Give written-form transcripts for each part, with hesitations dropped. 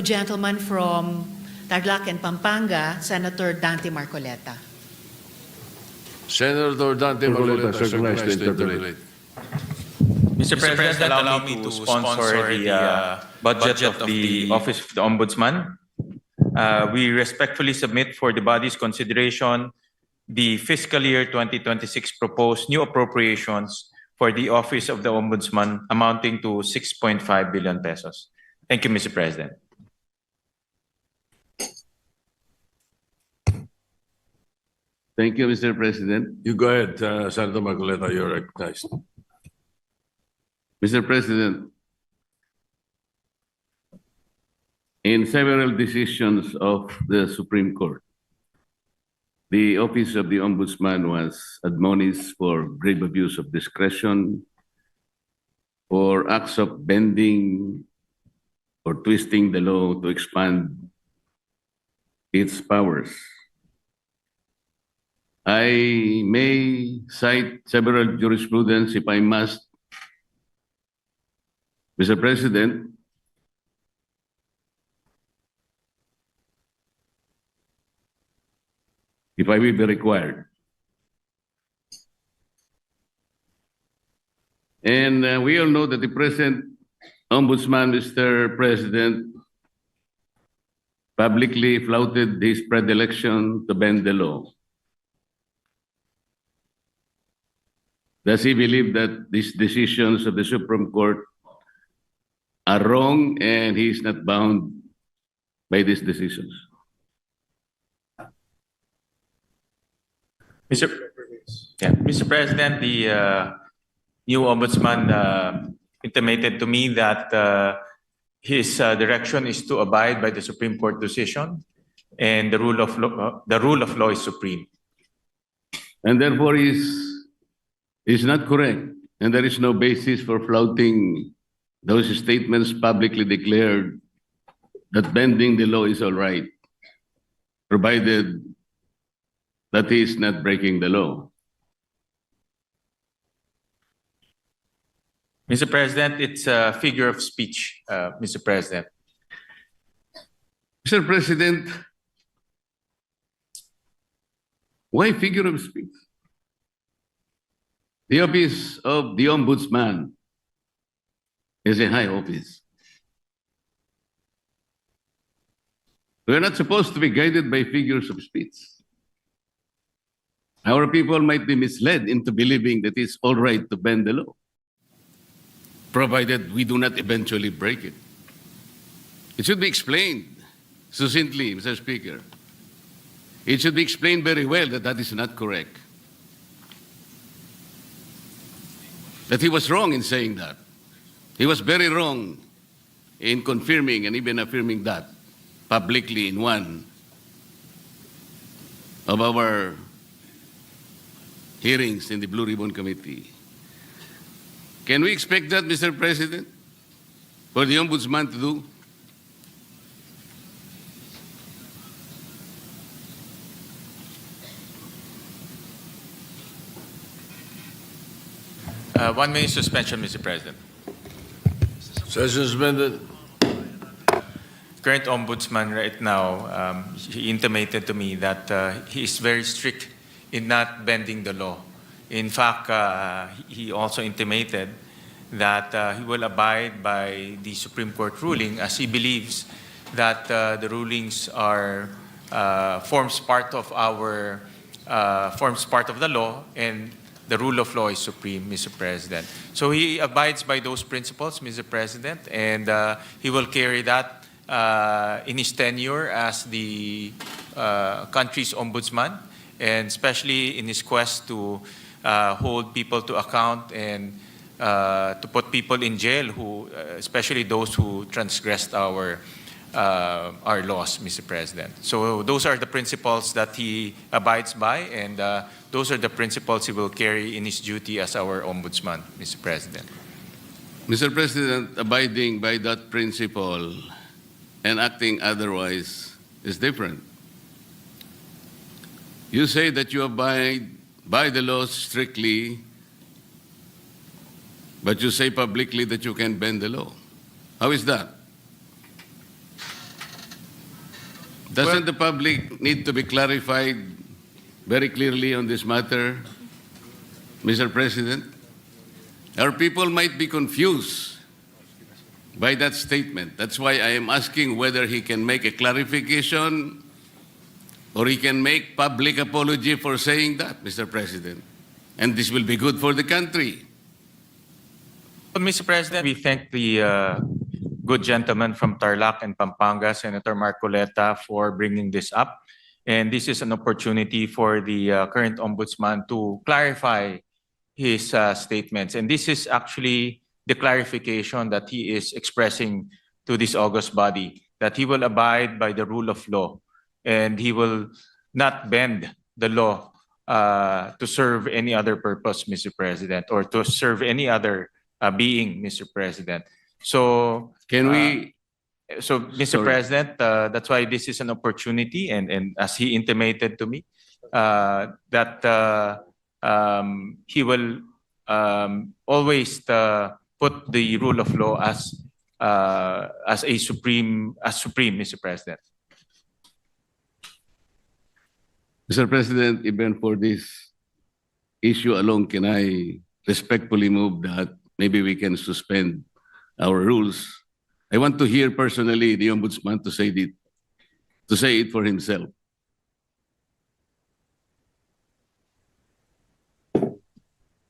Gentleman from Tarlac and Pampanga, Senator Dante Marcoleta. Senator Dante Marcoleta, recognized to interpolate. Mr. President, allow me to sponsor the budget of the Office of the Ombudsman. We respectfully submit for the body's consideration the fiscal year 2026 proposed new appropriations for the Office of the Ombudsman amounting to 6.5 billion pesos. Thank you, Mr. President. Thank you, Mr. President. You go ahead, Senator Marcoleta, you're recognized. Mr. President, in several decisions of the Supreme Court, the Office of the Ombudsman was admonished for grave abuse of discretion, for acts of bending or twisting the law to expand its powers. I may cite several jurisprudence if I must. Mr. President, if I will be required. And we all know that the present Ombudsman, Mr. President, publicly flouted his predilection to bend the law. Does he believe that these decisions of the Supreme Court are wrong and he is not bound by these decisions? Mr. President, the new ombudsman intimated to me that his direction is to abide by the Supreme Court decision, and the rule of law is supreme. And therefore is not correct, and there is no basis for flouting those statements publicly declared that bending the law is all right, provided that he is not breaking the law. Mr. President, it's a figure of speech, Mr. President. Mr. President, why figure of speech? The Office of the Ombudsman is a high office. We are not supposed to be guided by figures of speech. Our people might be misled into believing that it's all right to bend the law, provided we do not eventually break it. It should be explained succinctly, Mr. Speaker. It should be explained very well that that is not correct. That he was wrong in saying that. He was very wrong in confirming and even affirming that publicly in one of our hearings in the Blue Ribbon Committee. Can we expect that, Mr. President, for the Ombudsman to do? One minute suspension, Mr. President. Session suspended. Current ombudsman right now, he intimated to me that he is very strict in not bending the law. In fact, he also intimated that he will abide by the Supreme Court ruling, as he believes that the rulings are forms part of the law, and the rule of law is supreme, Mr. President. So he abides by those principles, Mr. President, and he will carry that in his tenure as the country's ombudsman, and especially in his quest to hold people to account and to put people in jail, especially those who transgressed our laws, Mr. President. So those are the principles that he abides by, and those are the principles he will carry in his duty as our ombudsman, Mr. President. Mr. President, abiding by that principle and acting otherwise is different. You say that you abide by the laws strictly, but you say publicly that you can bend the law. How is that? Doesn't the public need to be clarified very clearly on this matter, Mr. President? Our people might be confused by that statement. That's why I am asking whether he can make a clarification or he can make public apology for saying that, Mr. President. And this will be good for the country. Well, Mr. President, we thank the good gentleman from Tarlac and Pampanga, Senator Marcoleta, for bringing this up. And this is an opportunity for the current ombudsman to clarify his statements. And this is actually the clarification that he is expressing to this august body, that he will abide by the rule of law and he will not bend the law to serve any other purpose, Mr. President, or to serve any other being, Mr. President. So, Can we, Mr. Sorry. President, that's why this is an opportunity, and as he intimated to me, that he will always put the rule of law as supreme, Mr. President. Mr. President, even for this issue alone, can I respectfully move that maybe we can suspend our rules? I want to hear personally the ombudsman to say it for himself.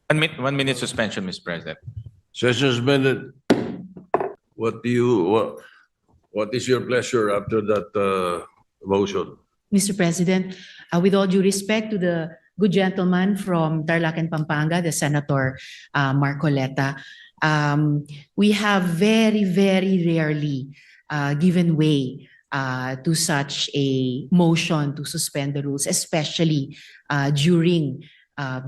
One minute suspension, Mr. President. Session suspended. What is your pleasure after that motion? Mr. President, with all due respect to the good gentleman from Tarlac and Pampanga, the Senator Marcoleta, we have very, very rarely given way to such a motion to suspend the rules, especially during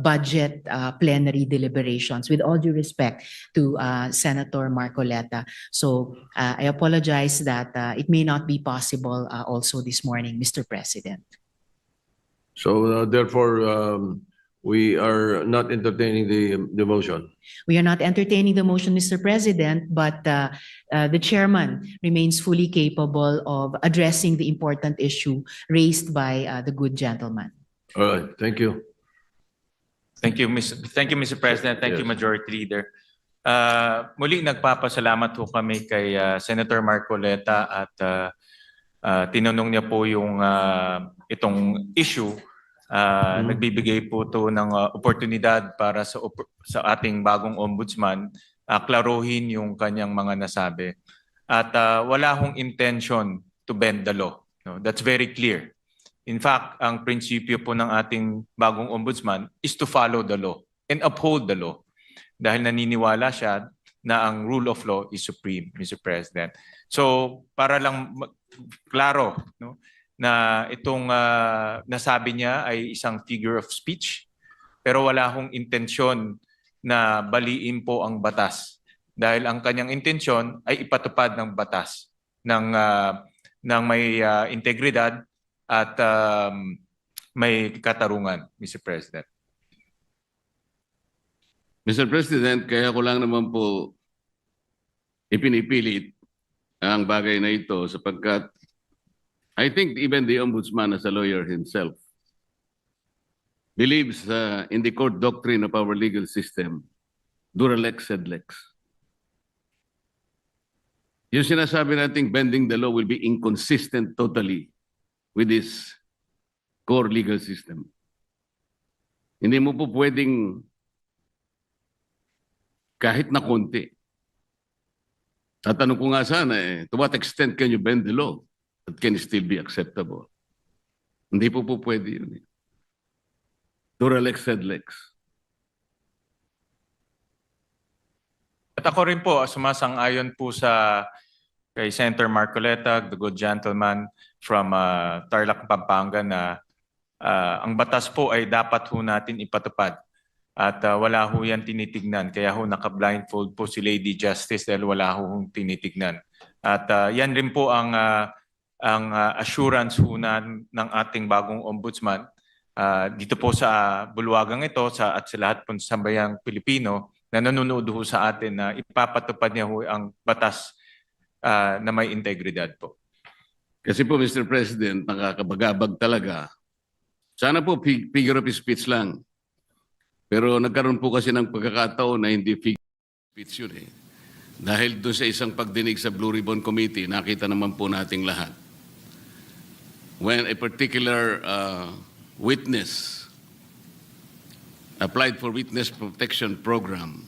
budget plenary deliberations, with all due respect to Senator Marcoleta. So I apologize that it may not be possible also this morning, Mr. President. So therefore, we are not entertaining the motion. We are not entertaining the motion, Mr. President, but the chairman remains fully capable of addressing the important issue raised by the good gentleman. All right, thank you. Thank you, Mr. President. Thank you, Yes. Majority Leader. Muli nagpapasalamat po kami kay Senator Marcoleta at tinanong niya po yung itong issue. Nagbibigay po to ng oportunidad para sa ating bagong ombudsman klaruhin yung kanyang mga nasabi. At wala hong intention to bend the law. No? That's very clear. In fact, ang prinsipyo po ng ating bagong ombudsman is to follow the law and uphold the law. Dahil naniniwala siya na ang rule of law is supreme, Mr. President. So, para lang klaro, no, na itong nasabi niya ay isang figure of speech, pero wala hong intensyon na baliin po ang batas. Dahil ang kanyang intensyon ay ipatupad ng batas ng may integridad at may katarungan, Mr. President. Mr. President, kaya ko lang naman po ipinipilit ang bagay na ito sapagkat I think even the ombudsman as a lawyer himself believes in the court doctrine of our legal system, dura lex sed lex. Yung sinasabi nating bending the law will be inconsistent totally with this core legal system. Hindi mo po pwedeng kahit na konti. Tatanong ko nga sana to what extent can you bend the law that can still be acceptable? Hindi po pwede yun. Dura lex sed lex. At ako rin po, sumasang-ayon po kay Senator Marcoleta, the good gentleman from Tarlac, Pampanga, na ang batas po ay dapat ho natin ipatupad. At wala ho yan tinitignan. Kaya ho naka-blindfold po si Lady Justice dahil wala ho tinitignan. At yan rin po ang assurance ho ng ating bagong ombudsman dito po sa bulwagang ito at sa lahat po sa sambayang Pilipino na nanonood ho sa atin na ipapatupad niya ho ang batas na may integridad po. Kasi po, Mr. President, nakakabagabag talaga. Sana po figure of speech lang. Pero nagkaroon po kasi ng pagkakataon na hindi figure of speech yun eh. Dahil doon sa isang pagdinig sa Blue Ribbon Committee, nakita naman po nating lahat. When a particular witness applied for witness protection program,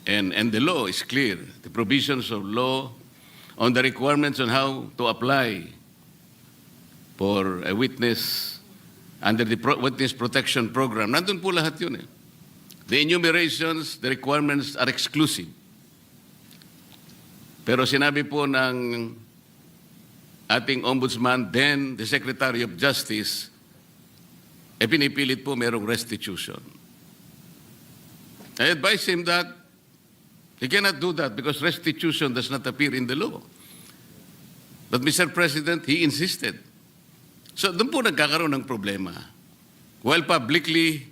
and the law is clear, the provisions of law on the requirements on how to apply for a witness under the witness protection program, nandun po lahat yun eh. The enumerations, the requirements are exclusive. Pero sinabi po ng ating ombudsman, then the Secretary of Justice, pinipilit po merong restitution. I advise him that he cannot do that because restitution does not appear in the law. But Mr. President, he insisted. So doon po nagkakaroon ng problema. While publicly,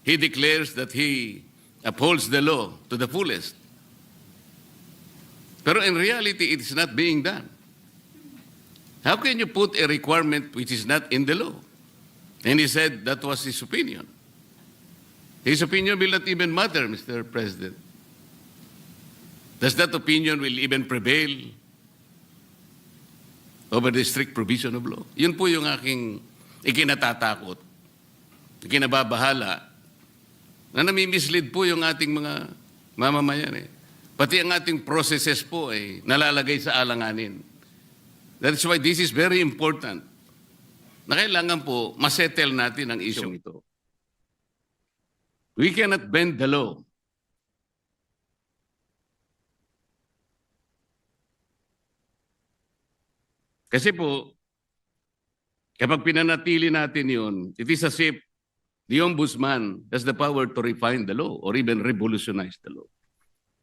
he declares that he upholds the law to the fullest. Pero in reality, it is not being done. How can you put a requirement which is not in the law? And he said that was his opinion. His opinion will not even matter, Mr. President. Does that opinion will even prevail over the strict provision of law? Yun po yung aking ikinatatakot, ikinababahala, na nami-mislead po yung ating mga mamamayan eh. Pati ang ating processes po ay nalalagay sa alanganin. That's why this is very important. Na kailangan po masettle natin ang isyong ito. We cannot bend the law. Kasi po, kapag pinanatili natin yun, it is as if the ombudsman has the power to refine the law or even revolutionize the law.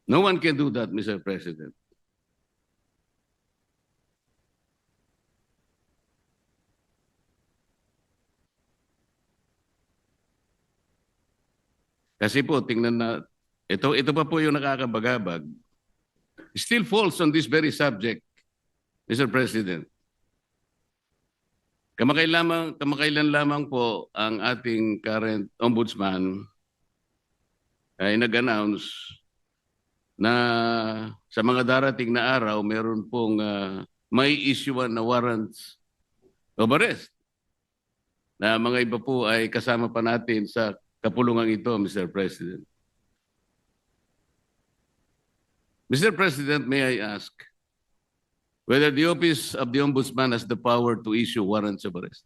No one can do that, Mr. President. Kasi po, tingnan na, ito pa po yung nakakabagabag. Still falls on this very subject, Mr. President. Kamakailan lamang po ang ating current ombudsman ay nag-announce na sa mga darating na araw, meron pong may issuean na warrants of arrest. Na mga iba po ay kasama pa natin sa kapulungan ito, Mr. President. Mr. President, may I ask whether the Office of the Ombudsman has the power to issue warrants of arrest?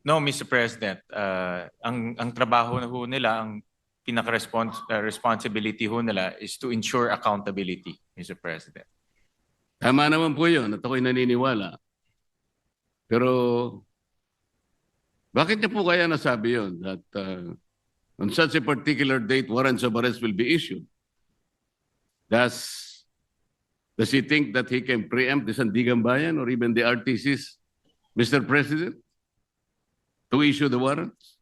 No, Mr. President. Ang trabaho na ho nila, ang pinaka-responsibility ho nila is to ensure accountability, Mr. President. Tama naman po yun at ako'y naniniwala. Pero bakit niya po kaya nasabi yun? That on such a particular date, warrants of arrest will be issued. Does he think that he can preempt the Sandigan Bayan or even the RTCs, Mr. President, to issue the warrants?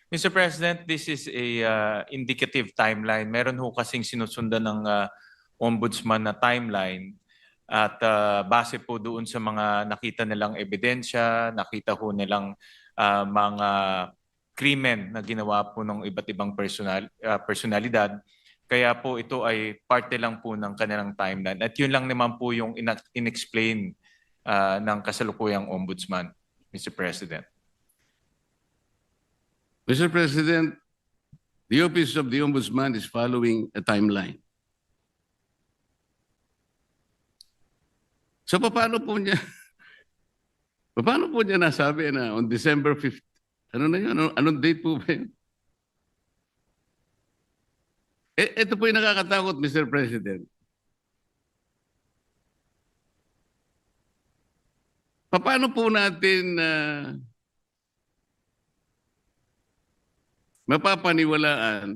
Mr. President, this is a indicative timeline. Meron ho kasing sinusundan ng ombudsman na timeline at base po doon sa mga nakita nilang ebidensya, nakita ho nilang mga krimen na ginawa po ng iba't ibang personalidad. Kaya po ito ay parte lang po ng kanilang timeline. At yun lang naman po yung inexplain ng kasalukuyang ombudsman, Mr. President. Mr. President, the Office of the Ombudsman is following a timeline. So paano po niya Paano po niya nasabi na on December 5th? Ano na yun? Anong date po ba yun? Ito po yung nakakatakot, Mr. President. Paano po natin mapapaniwalaan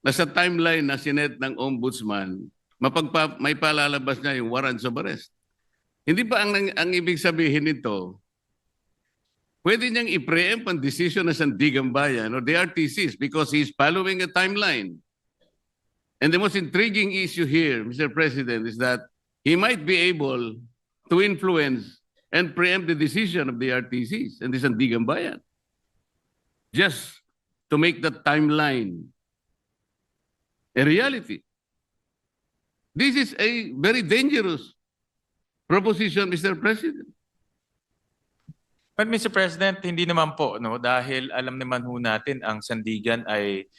na sa timeline na sinet ng Ombudsman, may palalabas niya yung warrants of arrest? Hindi ba ang ibig sabihin nito, pwede niyang i-preempt ang decision ng Sandigan Bayan or the RTCs because he's following a timeline. And the most intriguing issue here, Mr. President, is that he might be able to influence and preempt the decision of the RTCs and the Sandigan Bayan just to make that timeline a reality. This is a very dangerous proposition, Mr. President. But Mr. President, hindi naman po, no, dahil alam naman ho natin ang Sandigan ay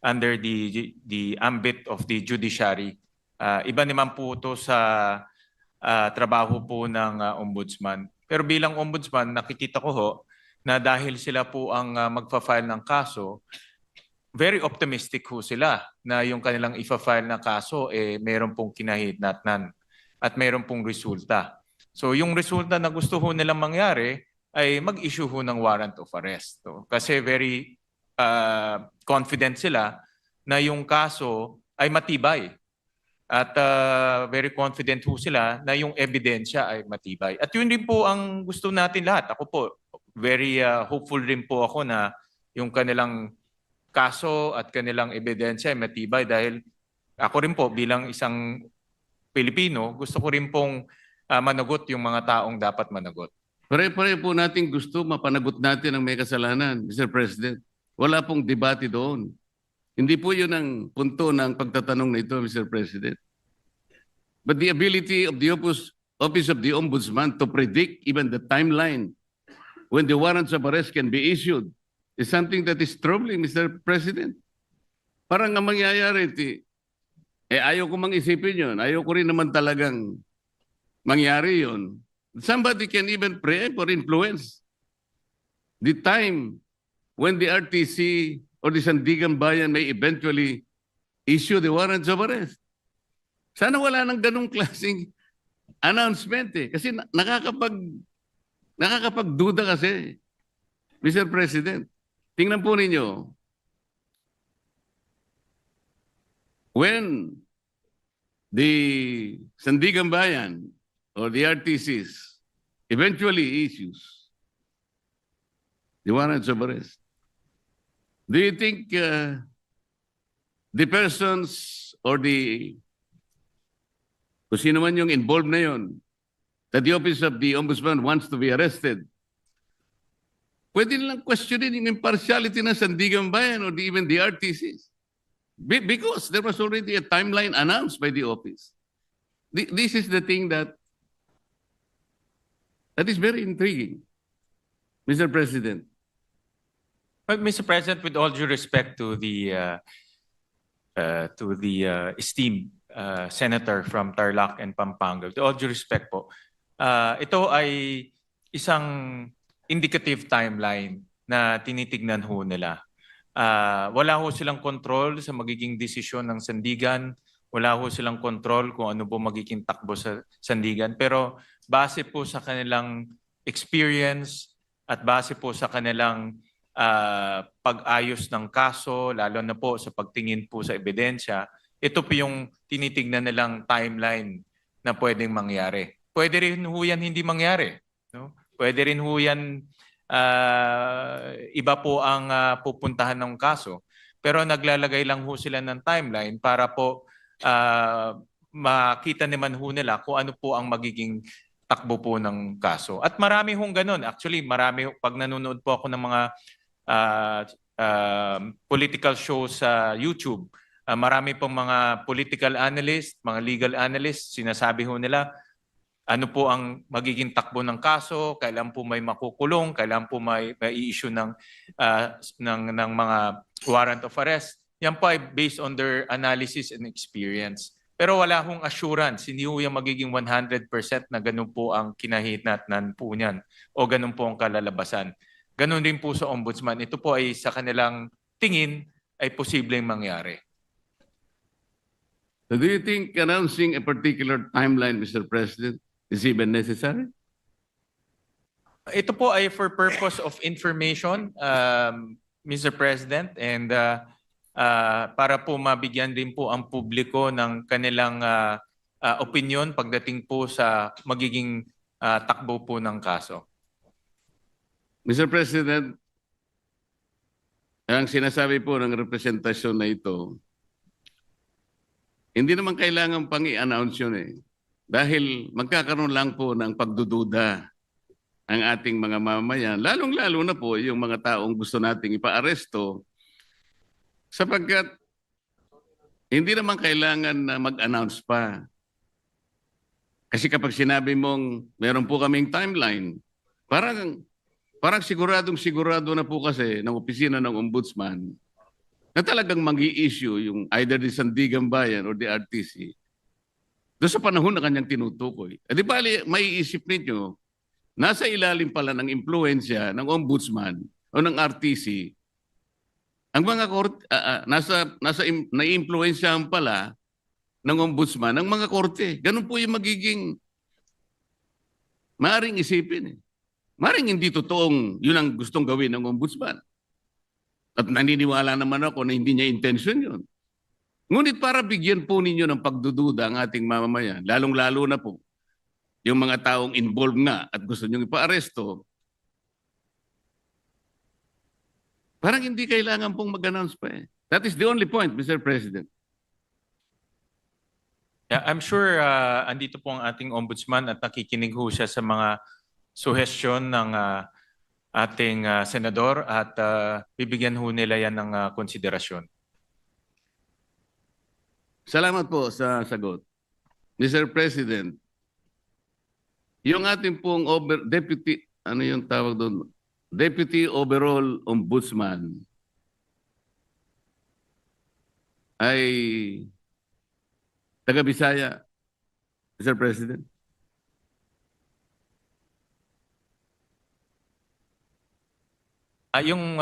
under the ambit of the judiciary. Iba naman po ito sa trabaho po ng ombudsman. Pero bilang ombudsman, nakikita ko ho na dahil sila po ang magfa-file ng kaso, very optimistic ho sila na yung kanilang ifa-file na kaso meron pong kinahitnatnan at meron pong resulta. So yung resulta na gusto ho nilang mangyari ay mag-issue ho ng warrant of arrest. So, kasi very confident sila na yung kaso ay matibay. At very confident ho sila na yung ebidensya ay matibay. At yun din po ang gusto natin lahat. Ako po, very hopeful rin po ako na yung kanilang kaso at kanilang ebidensya ay matibay dahil ako rin po bilang isang Pilipino, gusto ko rin pong managot yung mga taong dapat managot. Pare-pare po natin gusto mapanagot natin ang may kasalanan, Mr. President. Wala pong debate doon. Hindi po yun ang punto ng pagtatanong na ito, Mr. President. But the ability of the Office of the Ombudsman to predict even the timeline when the warrants of arrest can be issued is something that is troubling, Mr. President. Parang ang mangyayari, ayaw ko mang isipin yun. Ayaw ko rin naman talagang mangyari yun. Somebody can even preempt or influence the time when the RTC or the Sandigan Bayan may eventually issue the warrants of arrest. Sana wala nang ganong klaseng announcement kasi nakakapagduda kasi, Mr. President. Tingnan po ninyo, when the Sandigan Bayan or the RTCs eventually issues the warrants of arrest, do you think the persons or kung sino man yung involved na yun, that the Office of the Ombudsman wants to be arrested, pwede nilang questionin yung impartiality ng Sandigan Bayan or even the RTCs? Because there was already a timeline announced by the office. This is the thing that is very intriguing, Mr. President. But Mr. President, with all due respect to the esteemed senator from Tarlac and Pampanga, with all due respect po, ito ay isang indicative timeline na tinitignan ho nila. Wala ho silang control sa magiging desisyon ng Sandigan. Wala ho silang control kung ano po magiging takbo sa Sandigan. Pero base po sa kanilang experience at base po sa kanilang pag-ayos ng kaso, lalo na po sa pagtingin po sa ebidensya, ito po yung tinitignan nilang timeline na pwedeng mangyari. Pwede rin ho yan hindi mangyari. No? Pwede rin ho yan iba po ang pupuntahan ng kaso. Pero naglalagay lang ho sila ng timeline para po makita naman ho nila kung ano po ang magiging takbo po ng kaso. At marami hong ganun. Actually, marami, pag nanonood po ako ng mga political shows sa YouTube, marami pong mga political analyst, mga legal analyst, sinasabi ho nila, ano po ang magiging takbo ng kaso, kailan po may makukulong, kailan po may i-issue ng mga warrant of arrest. Yan po ay based on their analysis and experience. Pero wala hong assurance, hindi ho yung magiging 100% na ganun po ang kinahinatnan po niyan o ganun po ang kalalabasan. Ganun din po sa ombudsman. Ito po ay sa kanilang tingin ay posibleng mangyari. So do you think announcing a particular timeline, Mr. President, is even necessary? Ito po ay for purpose of information, Mr. President, and para po mabigyan din po ang publiko ng kanilang opinion pagdating po sa magiging takbo po ng kaso. Mr. President, ang sinasabi po ng representasyon na ito, hindi naman kailangan pang i-announce yun eh. Dahil magkakaroon lang po ng pagdududa ang ating mga mamamayan, lalong-lalo na po yung mga taong gusto nating ipaaresto, sapagkat hindi naman kailangan na mag-announce pa. Kasi kapag sinabi mong meron po kaming timeline, parang sigurado na po kasi ng opisina ng ombudsman na talagang mag-i-issue yung either the Sandigan Bayan or the RTC doon sa panahon na kanyang tinutukoy. E di bali, maiisip ninyo, nasa ilalim pala ng impluensya ng ombudsman o ng RTC, ang mga korte, naiimpluensyahan pala ng ombudsman ang mga korte. Ganun po yung magiging maaring isipin eh. Maring hindi totoong yun ang gustong gawin ng ombudsman. At naniniwala naman ako na hindi niya intention yun. Ngunit para bigyan po ninyo ng pagdududa ang ating mamamayan, lalong-lalo na po yung mga taong involved nga at gusto niyong ipa-aresto, parang hindi kailangan pong mag-announce pa eh. That is the only point, Mr. President. Yeah, I'm sure andito po ang ating ombudsman at nakikinig ho siya sa mga suhestyon ng ating senador at bibigyan ho nila yan ng konsiderasyon. Salamat po sa sagot. Mr. President, yung ating pong deputy, ano yung tawag doon? Deputy Overall Ombudsman ay taga-Bisaya, Mr. President. Yung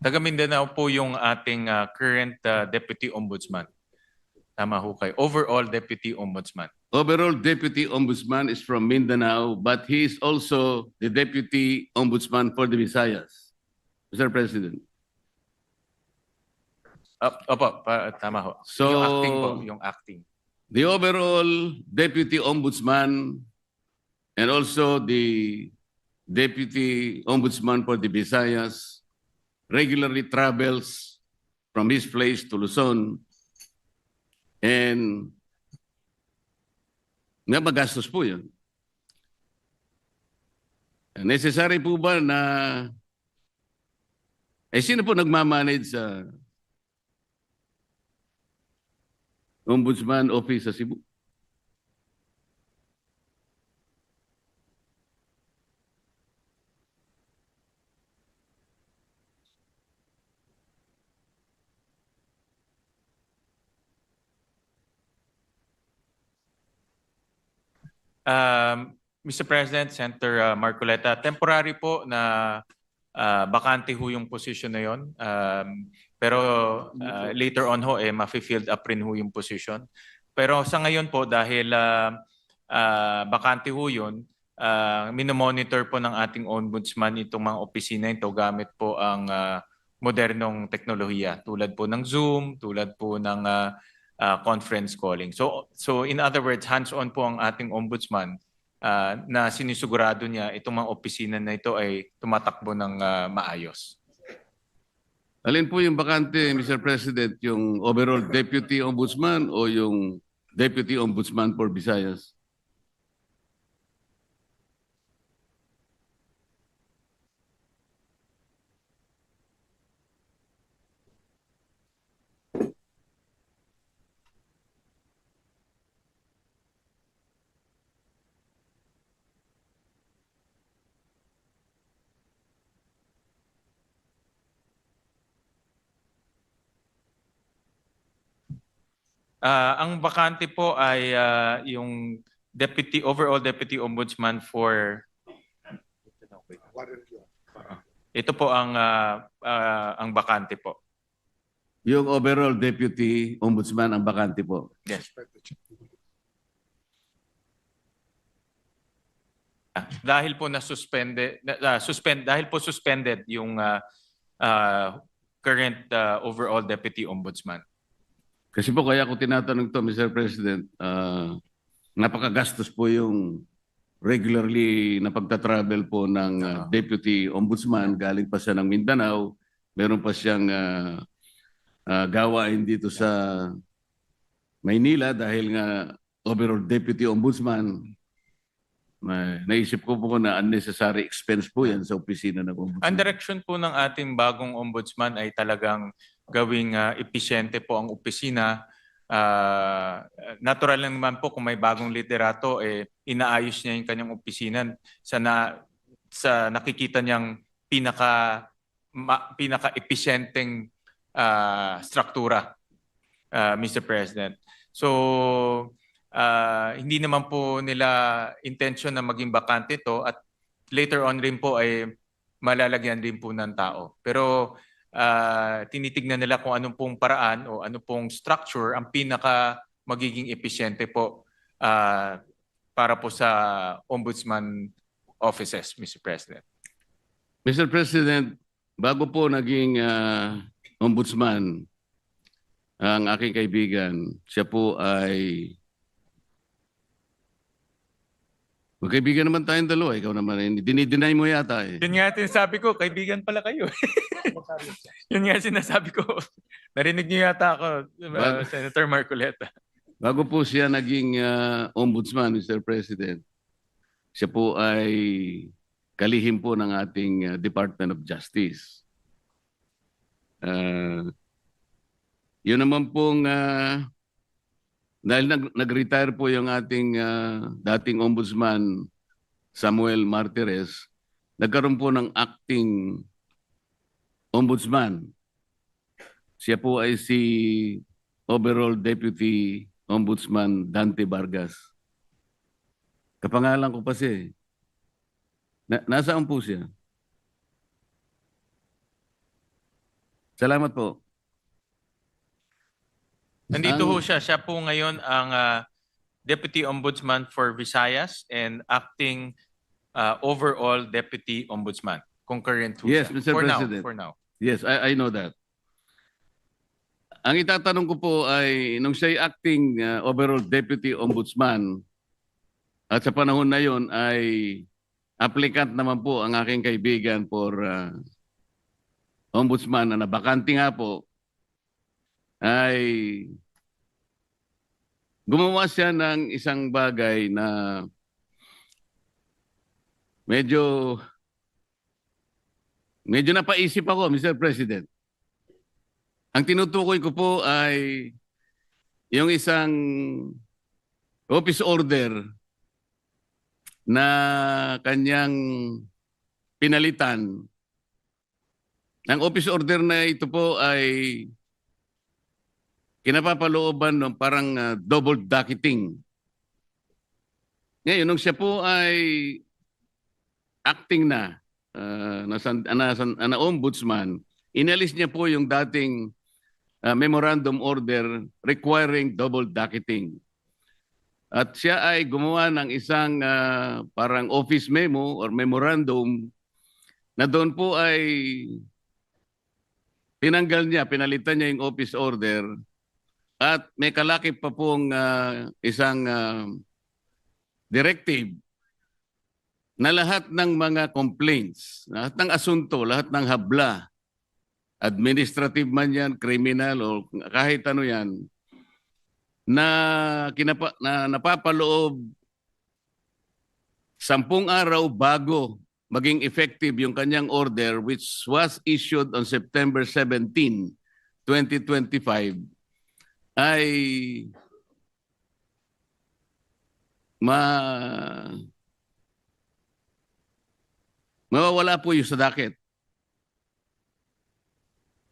taga Mindanao po yung ating current Deputy Ombudsman. Tama ho kayo. Overall Deputy Ombudsman. Overall Deputy Ombudsman is from Mindanao, but he is also the Deputy Ombudsman for the Visayas, Mr. President. Opo, tama ho. So- yung acting po, yung acting. The overall Deputy Ombudsman and also the Deputy Ombudsman for the Visayas regularly travels from his place to Luzon and nga magastos po yun. Necessary po ba na sino po nagmamanage sa Ombudsman Office sa Cebu? Mr. President, Senator Marcoleta, temporary po na bakante ho yung position na yon. Pero later on ho, ma-filled up rin ho yung position. Pero sa ngayon po, dahil bakante ho yun, minomonitor po ng ating ombudsman itong mga opisina ito gamit po ang modernong teknolohiya tulad po ng Zoom, tulad po ng conference calling. So in other words, hands-on po ang ating ombudsman na sinisigurado niya itong mga opisina na ito ay tumatakbo ng maayos. Alin po yung bakante, Mr. President, yung overall Deputy Ombudsman o yung Deputy Ombudsman for Visayas? Ang bakante po ay yung overall deputy ombudsman for ito po ang bakante po. Yung overall deputy ombudsman ang bakante po. Yes. Dahil po dahil po suspended yung current overall deputy ombudsman. Kasi po kaya ko tinatanong to, Mr. President, napakagastos po yung regularly na pagta-travel po ng Deputy Ombudsman. Galing pa siya ng Mindanao. Meron pa siyang gawain dito sa Maynila dahil nga overall Deputy Ombudsman. Naisip ko po na unnecessary expense po yan sa opisina ng Ombudsman. Ang direction po ng ating bagong ombudsman ay talagang gawing episyente po ang opisina. Natural lang naman po kung may bagong liderato, inaayos niya yung kanyang opisina sa nakikita niyang pinaka-episyenteng struktura, Mr. President. So, hindi naman po nila intention na maging bakante to at later on rin po ay malalagyan din po ng tao. Pero tinitignan nila kung anong pong paraan o anong pong structure ang pinaka magiging episyente po para po sa ombudsman offices, Mr. President. Mr. President, bago po naging ombudsman ang aking kaibigan, siya po ay magkaibigan naman tayong dalawa. Ikaw naman, dinideny mo yata eh. Yun nga sinasabi ko, kaibigan pala kayo. Yun nga sinasabi ko. Narinig niyo yata ako, Senator Marcoleta. Bago po siya naging ombudsman, Mr. President, siya po ay kalihim po ng ating Department of Justice. Yun naman pong dahil nag-retire po yung ating dating ombudsman Samuel Martires, nagkaroon po ng acting ombudsman. Siya po ay si overall deputy ombudsman Dante Vargas. Kapangalan ko pa siya. Nasaan po siya? Salamat po. Nandito ho siya. Siya po ngayon ang Deputy Ombudsman for Visayas and acting overall Deputy Ombudsman. Concurrent ho Yes, siya. Mr. For President. now, for now. Yes, I know that. Ang itatanong ko po ay, nung siya'y acting overall deputy ombudsman, at sa panahon na yon ay applicant naman po ang aking kaibigan for ombudsman na nabakante nga po, ay gumawa siya ng isang bagay na medyo napaisip ako, Mr. President. Ang tinutukoy ko po ay yung isang office order na kanyang pinalitan. Ang office order na ito po ay kinapapalooban ng parang double docketing. Ngayon, nung siya po ay acting na ombudsman, inalis niya po yung dating memorandum order requiring double docketing. At siya ay gumawa ng isang parang office memo or memorandum na doon po ay pinalitan niya yung office order at may kalakip pa pong isang directive na lahat ng mga complaints, lahat ng asunto, lahat ng habla, administrative man yan, criminal o kahit ano yan, na napapaloob 10 araw bago maging effective yung kanyang order which was issued on September 17, 2025 ay mawawala po yung sa docket.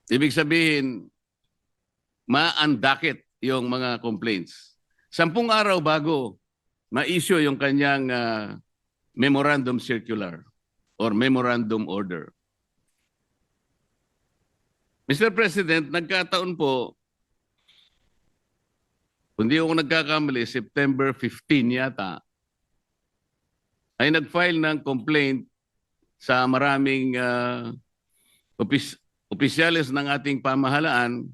Ibig sabihin, ma-undocket yung mga complaints. 10 araw bago ma-issue yung kanyang memorandum circular or memorandum order. Mr. President, nagkataon po, kung di ako nagkakamali, September 15 yata, ay nag-file ng complaint sa maraming opisyales ng ating pamahalaan.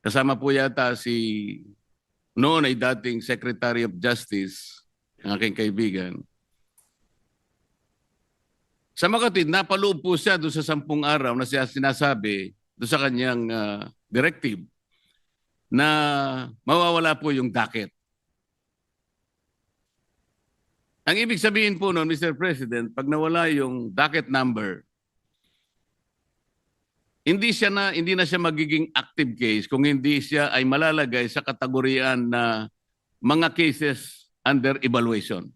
Kasama po yata si noon ay dating Secretary of Justice, ang aking kaibigan. Sa makatid, napaloob po siya doon sa 10 araw na siya sinasabi doon sa kanyang directive na mawawala po yung docket. Ang ibig sabihin po noon, Mr. President, pag nawala yung docket number, hindi na siya magiging active case kung hindi siya ay malalagay sa kategoriyaan na mga cases under evaluation.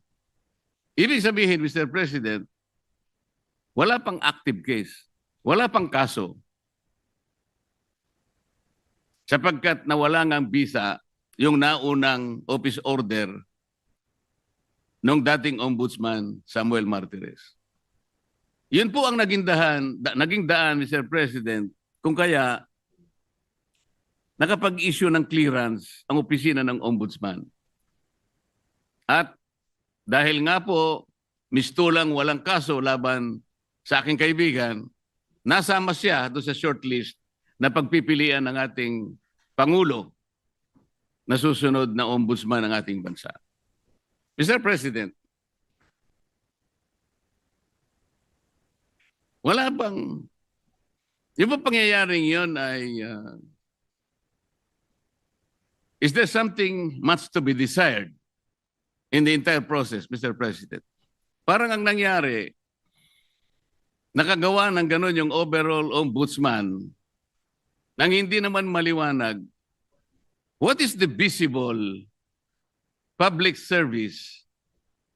Ibig sabihin, Mr. President, wala pang active case, wala pang kaso. Sapagkat nawala ngang visa yung naunang office order ng dating Ombudsman Samuel Martires. Yun po ang naging daan, Mr. President, kung kaya nakapag-issue ng clearance ang opisina ng Ombudsman. At dahil nga po, mistulang walang kaso laban sa aking kaibigan, nasama siya doon sa shortlist na pagpipilian ng ating Pangulo na susunod na Ombudsman ng ating bansa. Mr. President, wala bang, yung bang pangyayaring yun ay, is there something much to be desired in the entire process, Mr. President? Parang ang nangyari, nakagawa ng gano'n yung overall ombudsman nang hindi naman maliwanag what is the visible public service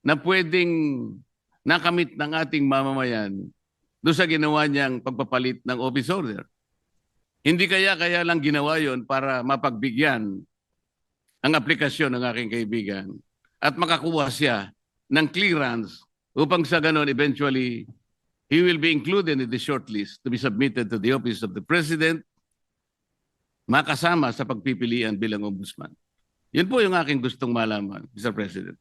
na pwedeng nakamit ng ating mamamayan doon sa ginawa niyang pagpapalit ng office order. Hindi kaya lang ginawa yon para mapagbigyan ang aplikasyon ng aking kaibigan at makakuha siya ng clearance upang sa ganon eventually he will be included in the shortlist to be submitted to the office of the President, makasama sa pagpipilian bilang ombudsman. Yun po yung aking gustong malaman, Mr. President.